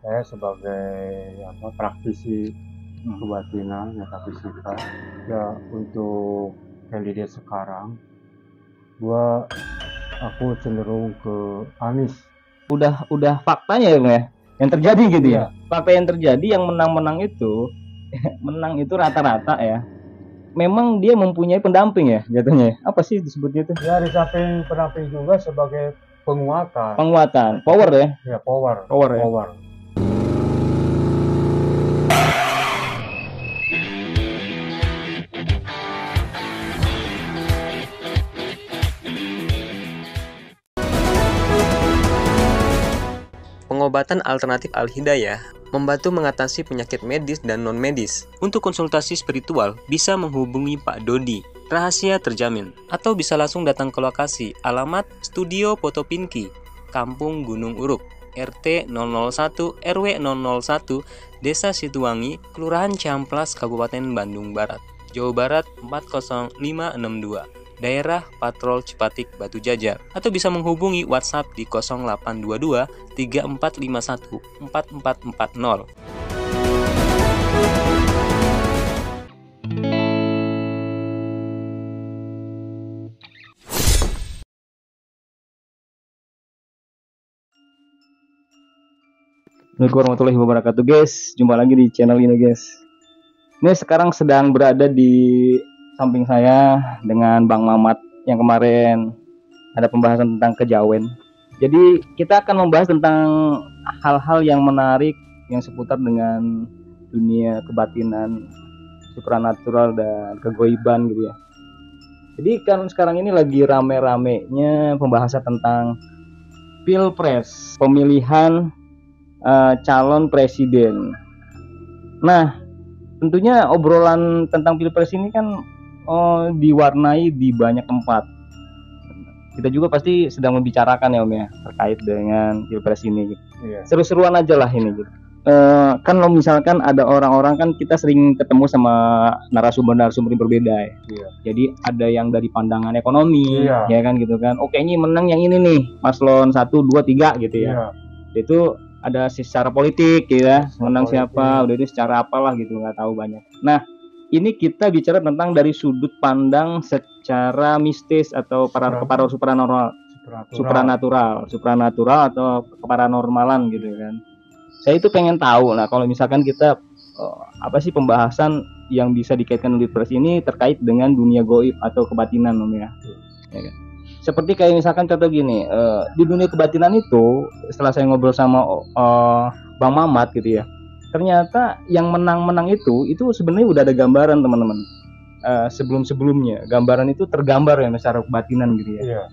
Saya sebagai praktisi kebatinan metafisika, ya untuk kandidat sekarang, aku cenderung ke Anies. Udah faktanya ya, Bang, ya? Yang terjadi gitu ya. Iya. Fakta yang terjadi, yang menang itu menang itu rata-rata ya. Memang dia mempunyai pendamping ya jatuhnya. Apa sih disebutnya itu? Ya, di samping pendamping juga sebagai penguatan. Power ya. Ya, power. Ya. Pengobatan alternatif Al-Hidayah membantu mengatasi penyakit medis dan non-medis. Untuk konsultasi spiritual, bisa menghubungi Pak Dodi. Rahasia terjamin. Atau bisa langsung datang ke lokasi. Alamat Studio Foto Pinky, Kampung Gunung Uruk, RT 001 RW 001, Desa Situwangi, Kelurahan Ciamplas, Kabupaten Bandung Barat, Jawa Barat 40562. Daerah Patrol Cipatik Batu Jajar, atau bisa menghubungi WhatsApp di 0822 3451 4440. Assalamualaikum warahmatullahi wabarakatuh, guys. Jumpa lagi di channel ini, guys. Ini sekarang sedang berada di samping saya dengan Bang Mamat yang kemarin ada pembahasan tentang kejawen. Jadi kita akan membahas tentang hal-hal yang menarik yang seputar dengan dunia kebatinan, supranatural dan kegoiban gitu ya. Jadi kan sekarang ini lagi rame-ramenya pembahasan tentang Pilpres, pemilihan calon presiden. Nah, tentunya obrolan tentang Pilpres ini kan diwarnai di banyak tempat. Kita juga pasti sedang membicarakan ya Om ya terkait dengan Pilpres ini gitu. Iya. Seru-seruan aja lah ini gitu. Kan lo misalkan ada orang-orang kan kita sering ketemu sama narasumber-narasumber yang berbeda ya. Iya. Jadi ada yang dari pandangan ekonomi, Iya. ya kan gitu kan. Oke, ini menang yang ini nih, paslon 1, 2, 3 gitu ya. Iya. Itu ada secara politik gitu ya, menang politik. siapa, udah itu secara apalah gitu, nggak tahu banyak. Nah, ini kita bicara tentang dari sudut pandang secara mistis atau supranatural atau keparanormalan gitu kan. Saya itu pengen tahu, nah kalau misalkan kita apa sih pembahasan yang bisa dikaitkan dengan Pilpres ini terkait dengan dunia goib atau kebatinan Om ya. Ya kan? Seperti kayak misalkan contoh gini, di dunia kebatinan itu setelah saya ngobrol sama Bang Mamat gitu ya, ternyata yang menang-menang itu sebenarnya udah ada gambaran teman-teman. Sebelum-sebelumnya gambaran itu tergambar ya secara kebatinan gitu ya. Iya.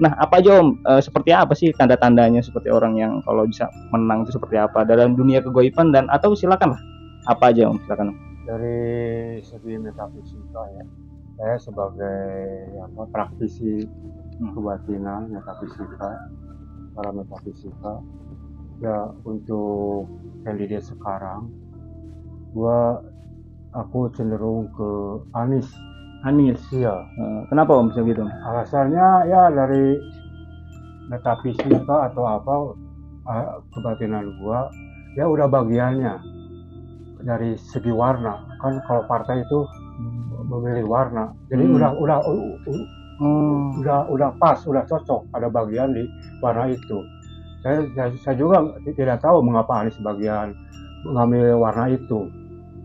Nah, apa aja Om? Seperti apa sih tanda-tandanya seperti orang yang kalau bisa menang itu seperti apa dalam dunia kegoiban dan atau silakan lah. Apa aja Om? Silakan Om. Dari segi metafisika ya, saya sebagai praktisi kebatinan metafisika, para metafisika, ya untuk kandidat sekarang, aku cenderung ke Anies. Iya. Kenapa Om bisa gitu? Alasannya ya dari metafisika atau apa kebatinan gua ya udah bagiannya dari segi warna kan, kalau partai itu memilih warna, jadi udah pas, udah cocok, ada bagian di warna itu. Saya juga tidak tahu mengapa Anies bagian mengambil warna itu.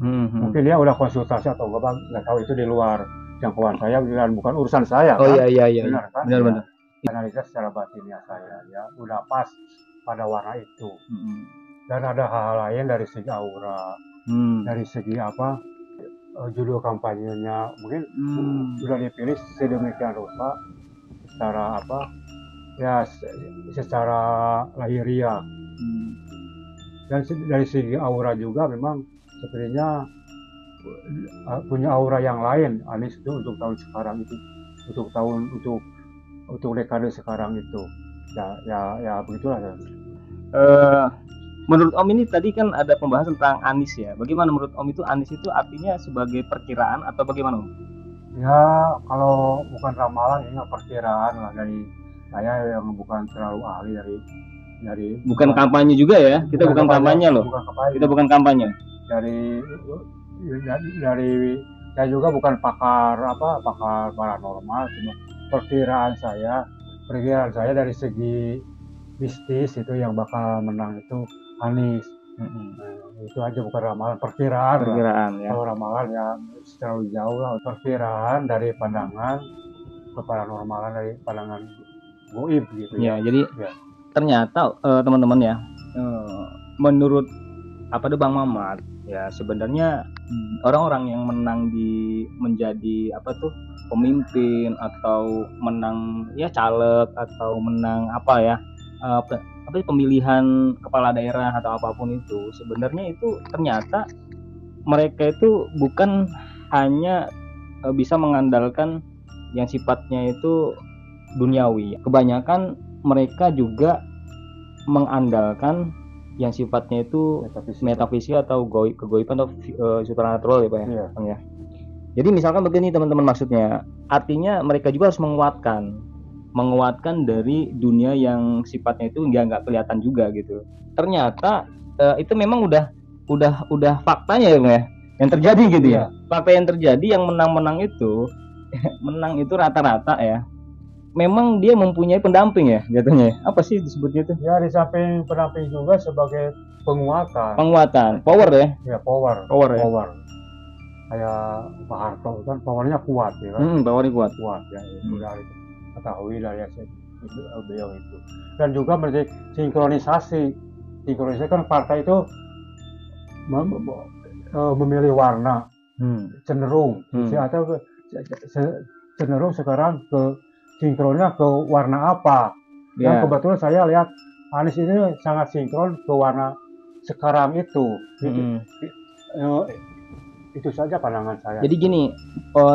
Mungkin dia udah konsultasi atau nggak tahu, itu di luar jangkauan saya dan bukan urusan saya. Oh kan? iya. Benar kan? Benar. Analisa secara batinnya saya ya udah pas pada warna itu. Dan ada hal-hal lain dari segi aura, dari segi judul kampanyenya mungkin sudah dipilih sedemikian rupa secara secara lahiriah. Dan dari segi aura juga memang sepertinya punya aura yang lain Anies itu untuk tahun sekarang itu, untuk dekade sekarang itu. Ya begitulah ya. Menurut Om ini tadi kan ada pembahasan tentang Anies ya. Bagaimana menurut Om itu Anies itu artinya sebagai perkiraan atau bagaimana Om? Ya kalau bukan ramalan, ini perkiraan lah dari saya yang bukan terlalu ahli dari bukan kampanye juga ya, kita bukan kampanye loh, kita bukan kampanye. Dari saya juga bukan pakar paranormal, cuma perkiraan saya dari segi mistis itu yang bakal menang itu Anies. Itu aja, bukan ramalan, perkiraan ya. Kalau ramalan ya terlalu jauh lah. Perkiraan dari pandangan keparanormalan, dari pandangan goib gitu ya. Jadi ternyata teman-teman ya, menurut Bang Mamat ya, sebenarnya orang-orang yang menang menjadi pemimpin atau menang ya caleg atau menang pemilihan kepala daerah atau apapun itu, sebenarnya itu ternyata mereka itu bukan hanya bisa mengandalkan yang sifatnya itu duniawi. Kebanyakan mereka juga mengandalkan yang sifatnya itu metafisik atau kegoiban atau supernatural ya Pak ya. Iya. Jadi misalkan begini teman-teman, maksudnya artinya mereka juga harus menguatkan dari dunia yang sifatnya itu nggak kelihatan juga gitu. Ternyata itu memang udah faktanya ya yang terjadi gitu ya. Fakta yang terjadi, yang menang itu rata-rata ya, memang dia mempunyai pendamping ya jatuhnya. Apa sih disebutnya itu? Ya, di samping pendamping juga sebagai penguatan, power ya. Ya, power. Kayak Pak Harto kan powernya kuat ya kan. Powernya kuat ya. Udah ketahui dari beliau itu. Dan juga sinkronisasi kan partai itu memilih warna, cenderung cenderung sekarang ke sinkronnya ke warna apa. Dan kebetulan saya lihat Anies ini sangat sinkron ke warna sekarang itu. Itu saja pandangan saya. Jadi gini,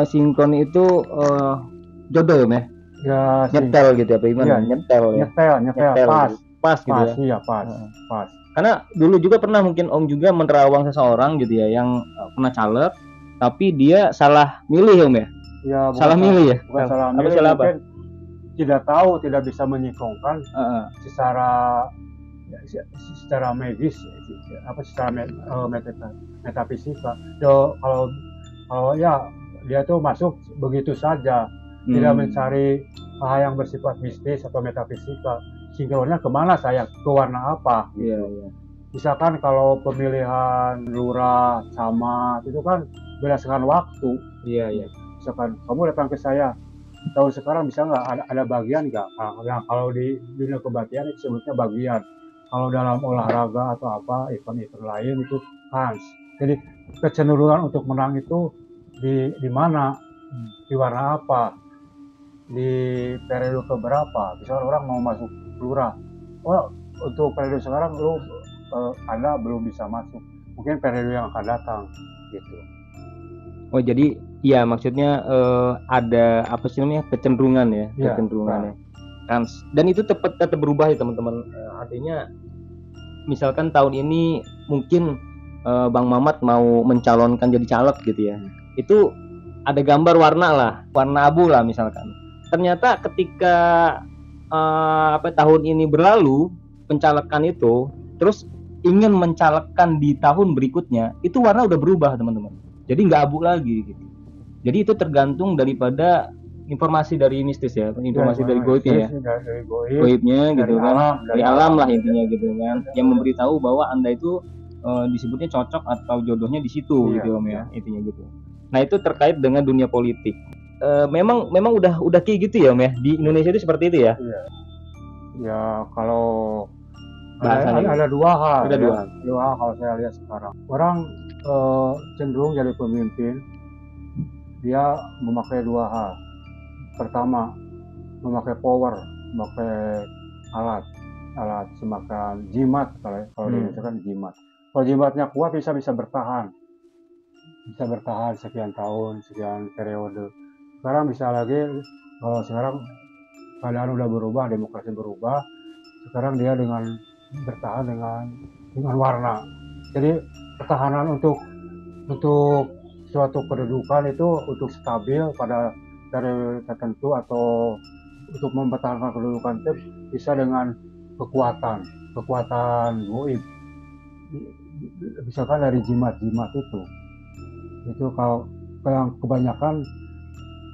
sinkron itu jodoh ya, ya, nyetel gitu ya, gimana? Nyetel pas gitu ya. Iya, pas. Karena dulu juga pernah mungkin Om juga menerawang seseorang gitu ya, yang pernah caleg tapi dia salah milih Om ya. Ya, salah milih ya. Bukan salah milih, salah apa? Tidak tahu, tidak bisa menyinkronkan secara medis, secara metafisika. Kalau ya dia tuh masuk begitu saja, tidak mencari hal yang bersifat mistis atau metafisika. Sinkronnya kemana saya, ke warna apa? Iya. Misalkan kalau pemilihan lurah, camat itu kan berdasarkan waktu. Iya. Misalkan kamu datang ke saya tahun sekarang, bisa nggak ada bagian nggak? Nah, kalau di dunia kebatian itu sebutnya bagian. Kalau dalam olahraga atau event-event lain itu kans. Jadi kecenderungan untuk menang itu di mana, di warna apa, di periode keberapa. Misalnya orang mau masuk lurah, untuk periode sekarang Anda belum bisa masuk, mungkin periode yang akan datang gitu. Oh, jadi ya maksudnya ada kecenderungan ya, kecenderungannya. Kans. Dan itu tetap berubah ya teman-teman. Artinya misalkan tahun ini mungkin Bang Mamat mau mencalonkan jadi caleg gitu ya. Itu ada gambar warna abu lah misalkan. Ternyata ketika tahun ini berlalu pencalekan itu, terus ingin mencalekkan di tahun berikutnya, itu warna udah berubah teman-teman. Jadi nggak abu lagi gitu. Jadi itu tergantung daripada informasi dari mistis ya, informasi dari goibnya ya, goibnya gitu kan, dari alam lah intinya gitu kan, yang memberitahu bahwa Anda itu disebutnya cocok atau jodohnya di situ gitu Om ya, intinya gitu. Nah itu terkait dengan dunia politik. Memang udah kayak gitu ya Om ya, di Indonesia itu seperti itu ya. Ya kalau ada dua hal. Dua hal kalau saya lihat sekarang. Orang cenderung jadi pemimpin, dia memakai dua hal. Pertama, memakai power, memakai alat semacam jimat, kalau di Indonesia kan jimat. Kalau jimatnya kuat bisa bertahan sekian tahun, sekian periode. Sekarang bisa lagi, kalau sekarang keadaan udah berubah, demokrasi berubah, sekarang dia bertahan dengan warna. Jadi pertahanan untuk suatu kedudukan itu, untuk stabil pada dari tertentu atau untuk mempertahankan kedudukan itu bisa dengan kekuatan. kekuatan goib. Misalkan dari jimat-jimat itu kalau yang kebanyakan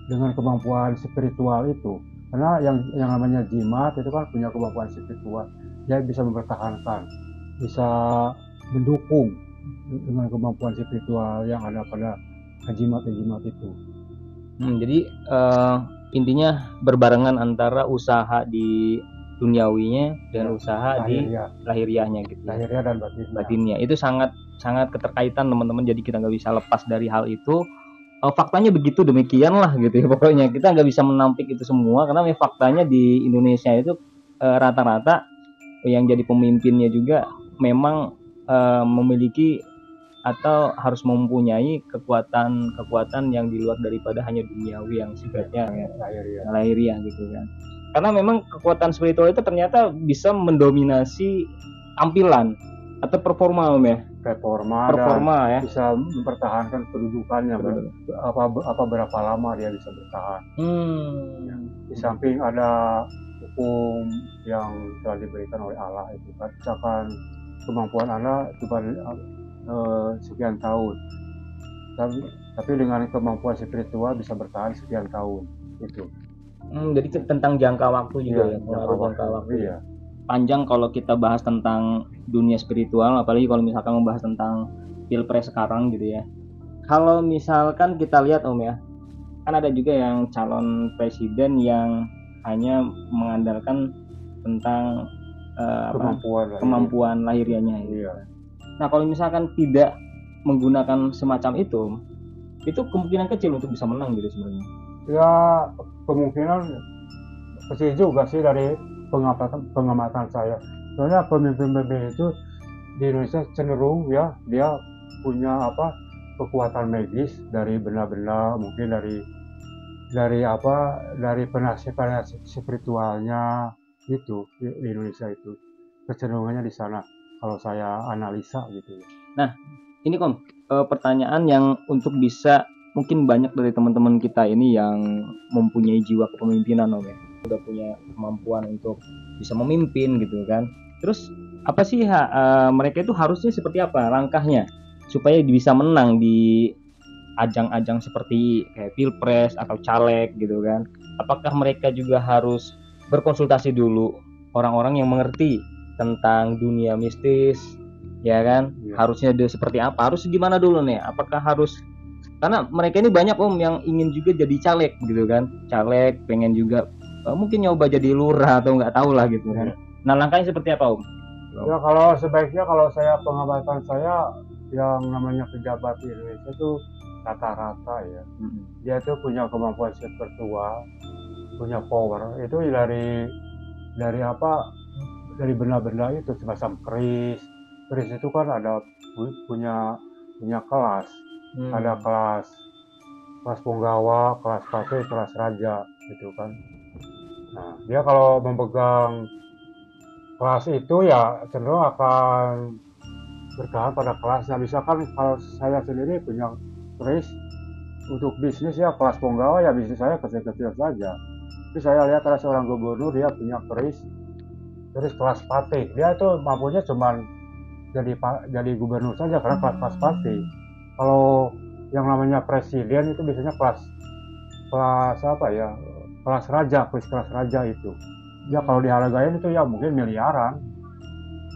dengan kemampuan spiritual itu, karena yang namanya jimat itu kan punya kemampuan spiritual, dia bisa mempertahankan, bisa mendukung dengan kemampuan spiritual yang ada pada jimat-jimat itu. Jadi intinya berbarengan antara usaha di duniawinya dan usaha di lahiriahnya gitu. Lahiriah dan batinnya. Itu sangat keterkaitan teman-teman. Jadi kita nggak bisa lepas dari hal itu. Faktanya begitu demikian lah gitu ya. Pokoknya kita nggak bisa menampik itu semua karena faktanya di Indonesia itu rata-rata yang jadi pemimpinnya juga memang memiliki atau harus mempunyai kekuatan yang di luar daripada hanya duniawi yang sifatnya lahiriah gitu kan. Karena memang kekuatan spiritual itu ternyata bisa mendominasi tampilan atau performa ya. Performa ya. Bisa mempertahankan kedudukannya. Berapa lama dia bisa bertahan. Ya. Di samping ada hukum yang telah diberikan oleh Allah itu kan. Misalkan kemampuan Anda cuma sekian tahun, tapi dengan kemampuan spiritual bisa bertahan sekian tahun itu. Jadi tentang jangka waktu juga ya, jangka waktu. Iya. Panjang kalau kita bahas tentang dunia spiritual, apalagi kalau misalkan membahas tentang pilpres sekarang gitu ya. Kalau misalkan kita lihat Om ya, kan ada juga yang calon presiden yang hanya mengandalkan tentang kemampuan lahiriahnya. Iya. Nah kalau misalkan tidak menggunakan semacam itu kemungkinan kecil untuk bisa menang gitu sebenarnya. Ya kemungkinan kecil juga sih dari pengamatan saya. Soalnya pemimpin-pemimpin itu di Indonesia cenderung ya dia punya kekuatan magis dari benda-benda, mungkin dari penasihat spiritualnya itu di Indonesia itu kecenderungannya di sana. Kalau saya analisa gitu. Nah, ini Kom, pertanyaan yang untuk bisa mungkin banyak dari teman-teman kita ini yang mempunyai jiwa kepemimpinan Om ya. Udah punya kemampuan untuk bisa memimpin gitu kan. Terus apa sih mereka itu harusnya seperti apa langkahnya supaya bisa menang di ajang-ajang seperti kayak pilpres atau caleg gitu kan. Apakah mereka juga harus berkonsultasi dulu orang-orang yang mengerti tentang dunia mistis ya kan, harusnya dia seperti apa, harus gimana dulu nih, apakah harus, karena mereka ini banyak Om yang ingin juga jadi caleg gitu kan, caleg pengen juga mungkin nyoba jadi lurah atau nggak tahu lah gitu kan. Nah langkahnya seperti apa Om? Ya kalau sebaiknya, kalau saya pengamatan saya, yang namanya pejabat di Indonesia itu rata-rata ya, dia tuh punya kemampuan spiritual, punya power itu dari benda-benda itu, semacam keris itu kan ada punya kelas, ada kelas punggawa, kelas pate, kelas raja gitu kan. Nah dia kalau memegang kelas itu ya cenderung akan bertahan pada kelasnya. Misalkan kalau saya sendiri punya keris untuk bisnis ya, kelas punggawa ya bisnis saya kecil-kecil saja. Tapi saya lihat ada seorang gubernur dia punya keris kelas pate, dia itu mampunya cuma jadi gubernur saja karena kelas pate. Kalau yang namanya presiden itu biasanya kelas raja, kelas raja itu. Ya kalau dihargain itu ya mungkin miliaran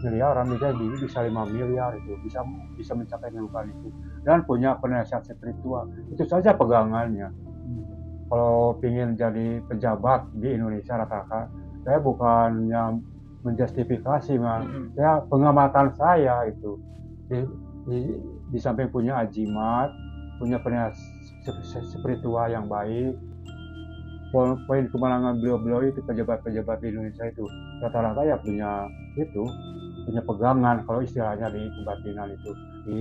bisa 5 miliar itu, bisa mencapai kedudukan itu, dan punya penasihat spiritual. Itu saja pegangannya. Kalau ingin jadi pejabat di Indonesia rata-rata, saya bukannya menjustifikasi, ya pengamatan saya itu di samping punya ajimat, punya penasihat spiritual yang baik, poin kemenangan beliau itu pejabat-pejabat di Indonesia itu rata-rata ya punya pegangan, kalau istilahnya di kebatinan itu, di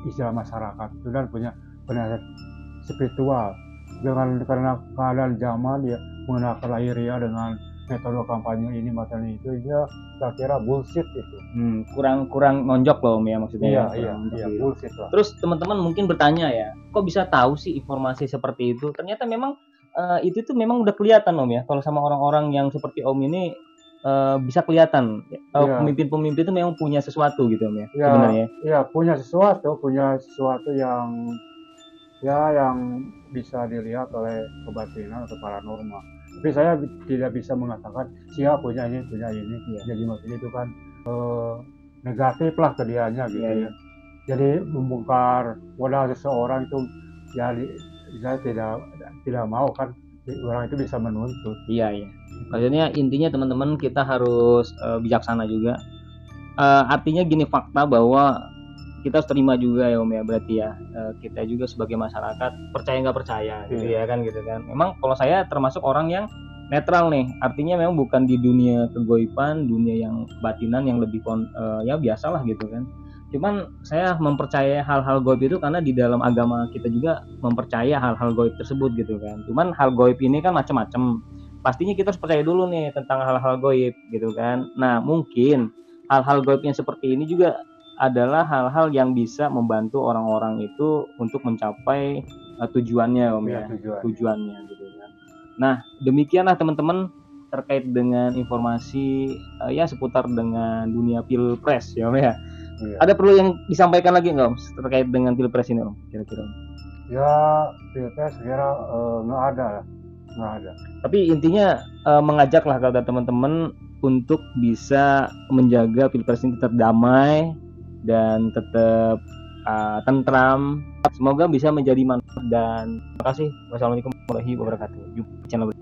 istilah masyarakat itu, dan punya penasihat spiritual. Karena keadaan zaman ya menggunakan lahiriah dengan metode kampanye ini materi itu, ya saya kira bullshit itu. Kurang nonjok loh Om ya maksudnya. Iya, bullshit lah. Terus teman-teman mungkin bertanya ya, kok bisa tahu sih informasi seperti itu? Ternyata memang itu tuh memang udah kelihatan Om ya, kalau sama orang-orang yang seperti Om ini bisa kelihatan Iya. pemimpin-pemimpin itu memang punya sesuatu gitu Om ya, Ya, sebenarnya. ya punya sesuatu yang yang bisa dilihat oleh kebatinan atau paranormal. Tapi saya tidak bisa mengatakan siapa punya ini. Iya. Jadi maksudnya itu kan negatif lah ke dianya gitu Iya, ya. iya. Jadi membongkar modal seseorang itu ya saya tidak mau kan orang itu bisa menuntut. Iya, iya. Maksudnya intinya teman-teman kita harus bijaksana juga. Artinya gini, fakta bahwa kita harus terima juga ya Om ya, berarti ya kita juga sebagai masyarakat percaya nggak percaya gitu ya kan, gitu kan. Memang kalau saya termasuk orang yang netral nih, artinya memang bukan di dunia kegoiban, dunia yang batinan yang lebih ya biasalah gitu kan. Cuman saya mempercayai hal-hal goib itu karena di dalam agama kita juga mempercaya hal-hal goib tersebut gitu kan. Cuman hal goib ini kan macam-macam. Pastinya kita harus percaya dulu nih tentang hal-hal goib gitu kan. Nah mungkin hal-hal goib yang seperti ini juga adalah hal-hal yang bisa membantu orang-orang itu untuk mencapai tujuannya Om ya, tujuannya gitu kan. Nah demikianlah teman-teman terkait dengan informasi ya seputar dengan dunia pilpres ya Om ya. Iya. Ada perlu yang disampaikan lagi nggak Om terkait dengan pilpres ini Om kira-kira? Ya pilpres kira nggak ada. Tapi intinya mengajaklah kata teman-teman untuk bisa menjaga pilpres ini tetap damai dan tetap tentram. Semoga bisa menjadi manfaat dan terima kasih. Wassalamualaikum warahmatullahi wabarakatuh. Jumpa channel